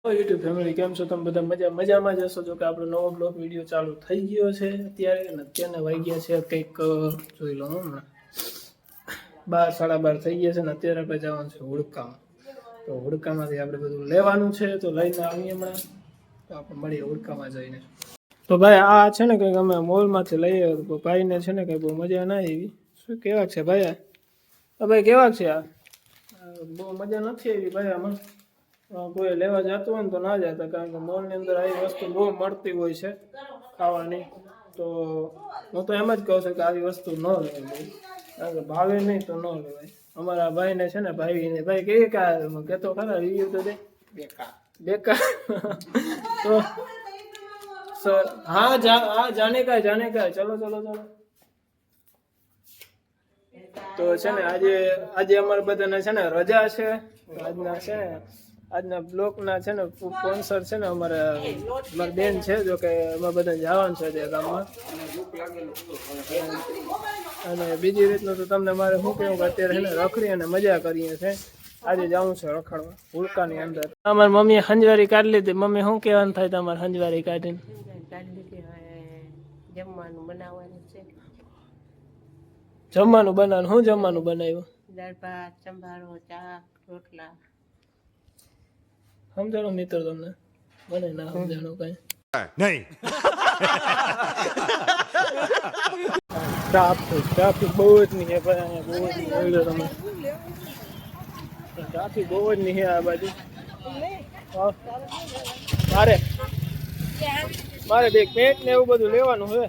YouTube family કેમ છો તમે બધા મજામાં જ હશો। જો કે આપણો નવો બ્લોગ વિડીયો ચાલુ થઈ ગયો છે અત્યારે અને અત્યારના વાગ્યા છે કંઈક જોઈ લો હમણાં 12 12:30 થઈ ગયા છે ને અત્યારે આપણે જવાનું છે હુડકામાં। તો હુડકામાંથી આપણે બધું લેવાનું છે તો લઈને આવીએ હમણાં તો આપણે મળીએ હુડકામાં જઈને। તો ભાઈ આ છે ને કંઈક અમે મોલમાંથી લઈએ તો ભાઈને છે ને કંઈ બહુ મજા ના આવી। શું કેવાક છે ભાઈ? ભાઈ કેવાક છે? આ બહુ મજા નથી આવી ભાઈ આમાં। કોઈ લેવા જતું હોય ને તો ના જતા, કારણ કે મોલની અંદર આવી વસ્તુ બહુ મળતી હોય છે ખાવાની। તો હું તો એમ જ કહું છું કે આવી વસ્તુ ન લેવાય ભાઈ, કારણ કે ભાવે નહીં તો ન લેવાય। અમારા ભાઈને છે ને ભાઈ કહીએ કે કહેતો ખરા રિવ્યુ તો દે બેકાર તો સર હા જાને કા ચલો તો છે ને આજે અમારે બધાને છે ને રજા છે। આજના છે ને આજના બ્લોકના છે ને સ્પોન્સર છે ને અમારા બેન છે। જો કે અમે બધા જવાનું છે તે ગામમાં। અને બીજી રીતનું તો તમને મારે શું કહ્યું કે અત્યારે છે ને રખડી અને મજા કરીએ છે। આજે જવું છે રખડવા હુડકાની અંદર। અમારી મમ્મીએ હંજવારી કાઢી લીધી। મમ્મી શું કહેવાનું થાય તમારે હંજવારી કાઢીને? જમવાનું બનાવવાનું છે। જમવાનું બનાવવાનું? શું જમવાનું બનાવ્યું? દાળ ભાત, સંભારો, શાક, રોટલા। સમજાણો મિત્ર તમને? મને ના સમજાણો કઈ નહીં। ટ્રાફિક બહુ જ નહીં છે ભાઈ, અહીંયા બહુ જ તમે ટ્રાફિક બહુ જ નહીં છે આ બાજુ। મારે બે પેન્ટ ને એવું બધું લેવાનું છે।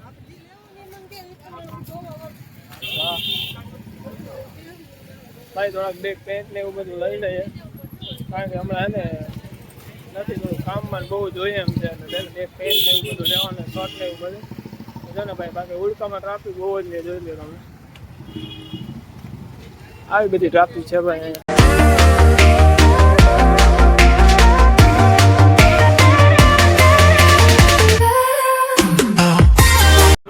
હા ભાઈ થોડાક બે પેન્ટ ને એવું બધું લઈ લઈએ, કારણ કે હમણાં ને નથી થોડું કામમાં બહુ જોઈએ એમ છે। બે પેન્ટ ને એવું બધું લેવાનું, શર્ટ ને એવું બધું છે ને ભાઈ। બાકી હુડકામાં ટ્રાફિક બહુ જ જોઈ લો તમે, આવી બધી ટ્રાફિક છે ભાઈ અહીંયા।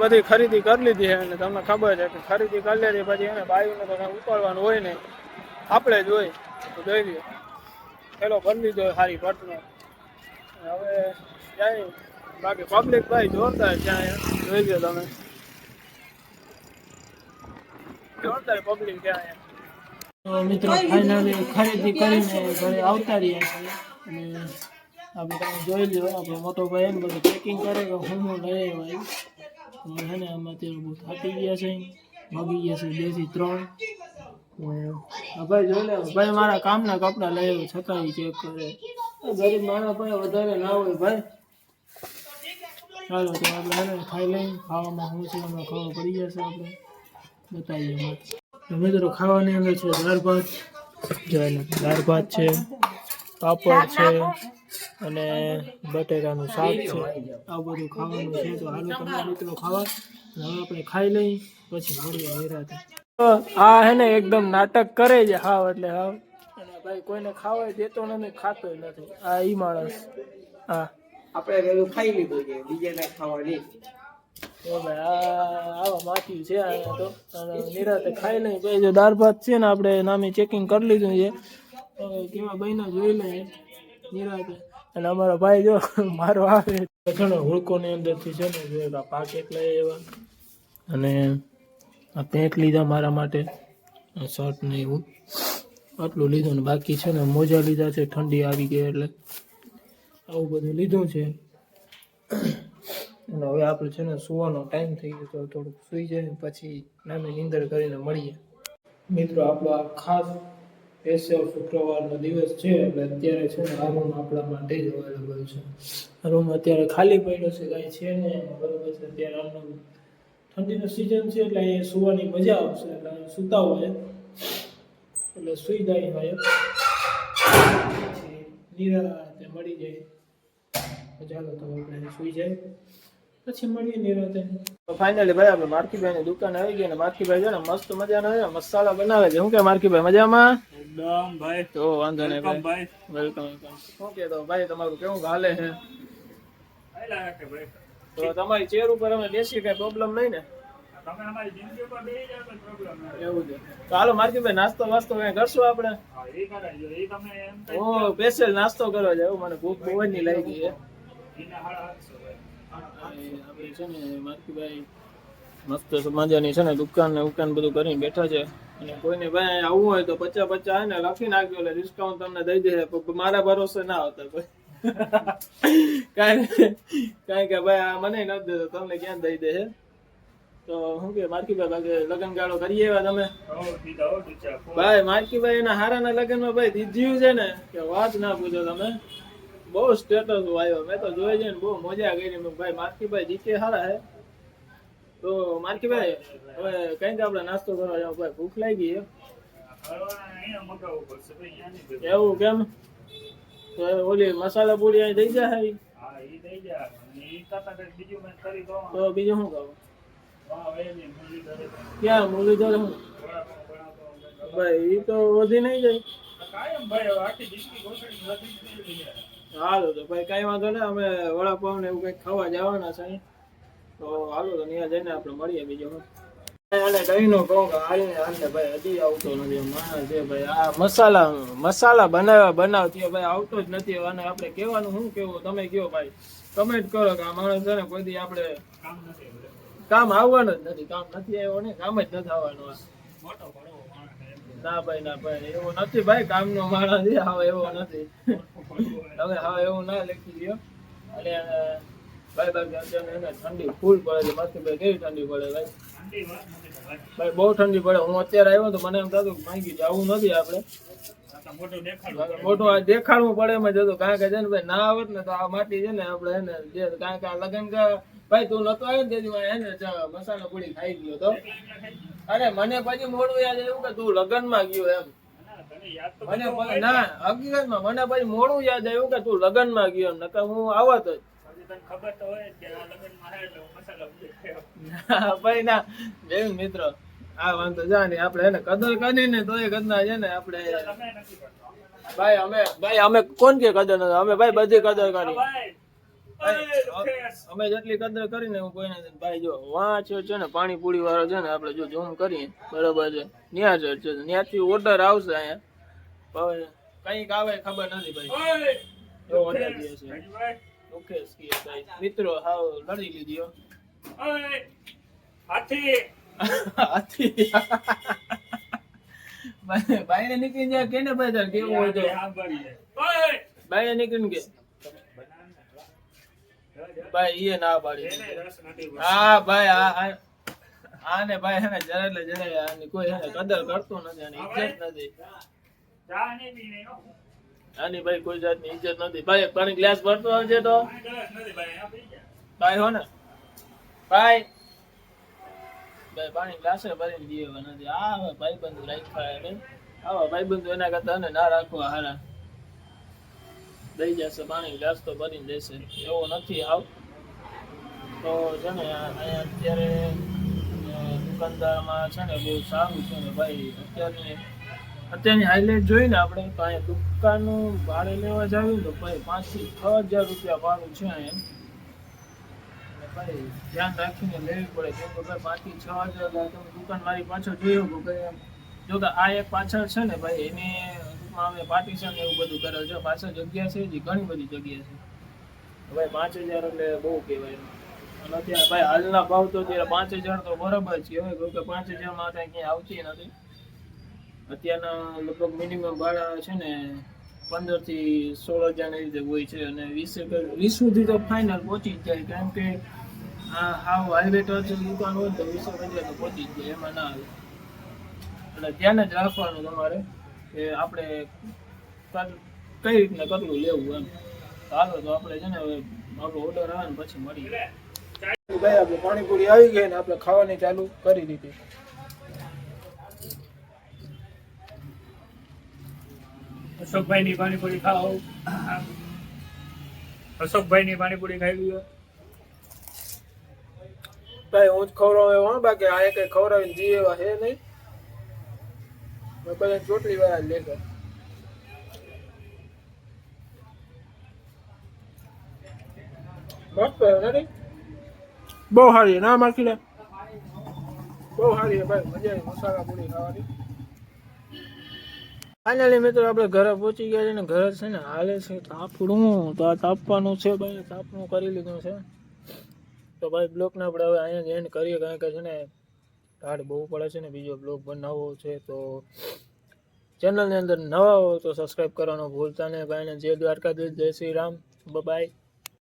બધી ખરીદી કરી લીધી છે અને તમને ખબર છે કે ખરીદી કરી લીધી પછી એને બાયુને તો ઉપાડવાનું હોય નહીં, આપણે જ હોય તો જોઈ લ્યો પેલો ભરી લીધો સારી પટનો। હવે જાય બાકી પબ્લિક ભાઈ જોરદાર ત્યાં જોઈ લો તમે, જોરદાર પબ્લિક ત્યાં। તો મિત્રો ફાઇનલી ખરીદી કરીને ઘરે આવતા રહ્યા છે અને આપણે તમે જોઈ લો આપણો મોટો ભાઈ એમ બધું પેકિંગ કરે કે હું લઈ આવ્યો। છે ને આમાં અત્યારે બહુ થાકી ગયા છે, મગી ગયા છે 2 થી 3। ભાઈ જોઈ લે ભાઈ મારા કામના કપડા લઈ આવ્યો છતાં ચેક કરે। ગરીબ માણસ ભાઈ વધારે ના હોય ભાઈ। ચાલો તો આપણે એને ખાઈ લઈએ, ખાવામાં શું છે હમણાં ખબર પડી જશે, આપણે બતાવીએ। મિત્રો ખાવાની અંદર છે દાળ ભાત, દાળ ભાત છે, પાપડ છે અને બટેટાનું શાક છે। આવું બધું ખાવાનું છે તો હાલો તમે મિત્રો ખાવા। હવે આપણે ખાઈ લઈ પછી મળીએ નિરાંતે। આ હે ને એકદમ નાટક કરે છે હાવ એટલે હાવ, અને ભાઈ કોઈને ખાવા દેતો નથી, ખાતો નથી આ ઈ માણસ। હા આપણે પેલું ખાઈ લીધું છે, બીજાને ખાવા નહીં। તો ભાઈ આવા માખી છે અહીંયા તો, નિરાંતે ખાઈ લઈ। પછી જો દાળ ભાત છે ને આપણે નામે ચેકિંગ કરી લીધું છે, કેવા બહેના જોઈ લઈએ નિરાંતે। અને અમારો ભાઈ જો મારો આવે છે ને હુડકોની અંદરથી છે ને જો પાકેટ લઈ એવા, અને આ પેન્ટ લીધા મારા માટે, શર્ટ ને એવું આટલું લીધું ને બાકી છે ને મોજા લીધા છે, ઠંડી આવી ગઈ એટલે આવું બધું લીધું છે। અને હવે આપણે છે ને સુવાનો ટાઈમ થઈ ગયો તો થોડુંક સુઈ જાય પછી નામે નીંદર કરીને મળીએ। મિત્રો આપણો આ ખાસ સ્પેશિયલ શુક્રવારનો દિવસ છે એટલે અત્યારે છે ને આ રૂમ આપણા માટે જ અવેલેબલ છે। રૂમ અત્યારે ખાલી પડ્યો છે, કાંઈ છે નહીં બરોબર છે। અત્યારે આમનું ઠંડીનું સિઝન છે એટલે અહીંયા સુવાની મજા આવશે, એટલે સૂતા હોય એટલે સુઈ જાય હોય પછી નિરાંતે મળી જાય। ચાલો તો આપણે સુઈ જાય પછી મળીએ નિરાંતે। તો ફાઇનલી ભાઈ આપણે માર્કીભાઈની દુકાન આવી ગઈ ને માર્કીભાઈ છે ને મસ્ત મજાના છે મસાલા બનાવે છે। શું કે માર્કીભાઈ મજામાં? એકદમ ભાઈ, તો વાંધો નહીં ભાઈ વેલકમ। શું કે તો ભાઈ તમારું કેવું હાલે છે? આયલા કે ભાઈ તો તમારી ચેર ઉપર અમે બેસી કઈ પ્રોબ્લેમ નહીં ને? એવું છે. તો હાલો માર્કેટભાઈ નાસ્તો વાસ્તો કઈ કરશું આપણે? ઓ સ્પેશિયલ નાસ્તો કરવા જાય, મને ભૂખ બહુ જ નહીં લાગી છે. આપણે છે ને માર્કેટભાઈ મસ્ત મજાની છે ને દુકાન બધું કરીને બેઠા છે. અને કોઈને ભાઈ આવવું હોય તો 50 હે ને લખી નાખજો, એટલે ડિસ્કાઉન્ટ તમને દઈ દે. મારા ભરોસે ના આવતા કોઈ કારણ કે ભાઈ આ મને નથી દેતો, તમને ક્યાં દઈ દે છે. તો શું કે માર્કીભાઈ લગ્ન ગાળો કરીએ એવા તમે? ભાઈ માર્કીભાઈ એના હારાના લગ્નમાં ભાઈ દીધ્યું છે ને કે વાત ના પૂછો તમે. બહુ સ્ટેટસ આવ્યો, મેં તો જોઈ જઈને બહુ મજા કરી. ભાઈ માર્કીભાઈ જીતે હારા હે. તો માર્કીભાઈ હવે કઈક આપણે નાસ્તો કરવા જાવ, ભાઈ ભૂખ લાગી છે. એવું કેમ? તો ઓલી મસાલા પૂરી અહીં દઈ જાય. તો બીજું શું કહું? ક્યાં મુરલીધર? હું ભાઈ એ તો વધી નહીં જાય. હાલો તો ભાઈ કઈ વાંધો નહીં, અમે વડાપાવ ને એવું કઈક ખાવા જવાના છે. તો હાલો તો ત્યાં જઈને આપણે મળીએ. બીજું અને કઈ નો કહું કે હાલને ભાઈ હજી આવતો નથી. માણસ છે ભાઈ આ મસાલા બનાવતી ભાઈ આવતો જ નથી. અને આપણે કહેવાનું શું કેવું તમે કયો ભાઈ, કમેન્ટ કરો કે આ માણસ છે ને કોઈ દી આપણે કામ આવવાનું જ નથી. કામ નથી આવ્યો ને કામ જ નથી આવવાનું. ના ભાઈ એવો નથી ભાઈ, કામ નો માણસ હવે એવો નથી. તમે હવે એવું ના લખી દો. અને ભાઈ અત્યારે ઠંડી ફૂલ પડે છે. મસ્ત ભાઈ કેવી ઠંડી પડે ભાઈ? ભાઈ બહુ ઠંડી પડે. હું અત્યારે આવ્યો તો મને એમ થતું માંગી જવું નથી આપણે, મોટું આ દેખાડવું પડે એમ જ હતું. કારણ કે છે ને ભાઈ ના આવત ને તો આ માટી છે ને આપણે એને જે કારણ કે આ લગ્ન ભાઈ તું નતો આવ્યો ને તેથી એને મસાલા પૂરી ખાઈ ગયો તો. અરે મને પછી મોડું યાદ આવ્યું કે તું લગ્ન માં ગયો એમ. મને ના હકીકતમાં મને પછી મોડું યાદ આવ્યું કે તું લગ્ન માં ગયો એમ, નકર હું આવત જ. ભાઈ ના જેવું મિત્ર આ વાંધો જા ને આપણે એને કદર કરી ને તો એ કદના છે ને આપણે ભાઈ અમે કોણ કે કદર નથી? અમે ભાઈ બધી કદર કરી. અમે જેટલી કદર કરીને હું કોઈને ભાઈ જો વાંચ છે ને પાણીપુરી વાળો છે ને આપણે જો ઝૂમ કરીએ બરોબર છે ત્યાં છે ત્યાંથી ઓર્ડર આવશે અહીંયા. હવે કઈક આવે ખબર નથી ભાઈ, એવો ઓર્ડર દે છે. ઓકે ભાઈ મિત્રો હાવ લડી લીધી હાથી ભાઈ નીકળી જાય કે ને ભાઈ તાર કેવું હોય તો ભાઈ નીકળી કે ભાઈ એ ના પાડી. હા ભાઈ આને ભાઈ હે ને જરા એટલે જરા આની કોઈ હે ને કદર કરતું નથી, આની ઇજ્જત નથી. આની ભાઈ કોઈ જાતની ઇજ્જત નથી. ભાઈ પાણી ગ્લાસ ભરતો આવજે તો ભાઈ હો ને ભાઈ પાણી ગ્લાસે ભરીને દીવા નથી. આ ભાઈ બંધુ રાખ્યા આવા ભાઈ બંધુ એના કરતા ને ના રાખવા હારા. દઈ જશે પાણી ગ્લાસ તો ભરીને દેશે એવો નથી આવ. તો છે ને અહીંયા અત્યારે દુકાનદારમાં છે ને બહુ સારું છે ને ભાઈ. અત્યારની હાઈલાઇટ જોઈ ને આપણે તો અહીંયા દુકાનનું ભાડે લેવા જાવ્યું તો ભાઈ 5 થી 6 હજાર રૂપિયા ભાડું છે અહીંયા. ભાઈ ધ્યાન રાખીને લેવી પડે કેમ કે ભાઈ 5 થી 6 હજાર તમે દુકાન મારી પાછળ જોયું જો કે આ એક પાછળ છે ને ભાઈ એને ટૂંકમાં અમે પાર્ટીશન એવું બધું કરેલ છે. પાછળ જગ્યા છે જે ઘણી બધી જગ્યા છે. ભાઈ 5000 એટલે બહુ કહેવાય. અને અત્યારે ભાઈ હાલના ભાવ તો અત્યારે 5000 તો બરાબર છે. હવે કે 5000 માં ક્યાંય આવતી નથી. અત્યારના લગભગ મિનિમમ ભાડા છે ને 15 થી 16 હજાર ની રીતે હોય છે. અને 20 સુધી તો ફાઇનલ પહોંચી જ જાય. કારણ કે હાવ હાઈવે ટચ દુકાન હોય તો 20 તો પહોંચી જ જાય, એમાં ના આવે. એટલે ધ્યાન જ રાખવાનું તમારે કે આપણે કઈ રીતના કેટલું લેવું એમ. ચાલો તો આપણે છે ને હવે આપણો ઓર્ડર આવે ને પછી મળીએ. ભાઈ આપણે પાણીપુરી આવી ગઈ ને આપણે ખાવાની ચાલુ કરી દીધી. અશોકભાઈ ની પાણીપુરી ખાઓ. અશોકભાઈ ની પાણીપુરી ખાઈ ગયો ભાઈ હું જ ખવડાવું બાકી આ કઈ ખવડાવીને જી એવા હે નહીં. મેં કઈ ચોટલી વાળા લેकर મસ્ત નથી બહુ સારી ના માર્કી લે બહુ સારી છે ભાઈ, મજા આવી મસાલા પૂરી ખાવાની. ફાઇનલી મિત્રો આપણે ઘરે પહોંચી ગયા છે ને ઘરે છે ને હાલે છે તાપડું, તો આ તાપવાનું છે ભાઈ, તાપનું કરી લીધું છે. તો ભાઈ બ્લોગને આપણે હવે અહીંયા જ એન્ડ કરીએ, કારણ કે છે ને ટાઢ બહુ પડે છે ને, બીજો બ્લોગ બનાવવો છે. તો ચેનલની અંદર નવા હો તો સબસ્ક્રાઈબ કરવાનું ભૂલતા નહીં. ભાઈને જય દ્વારકાધીશ, જય શ્રી રામ, બાય.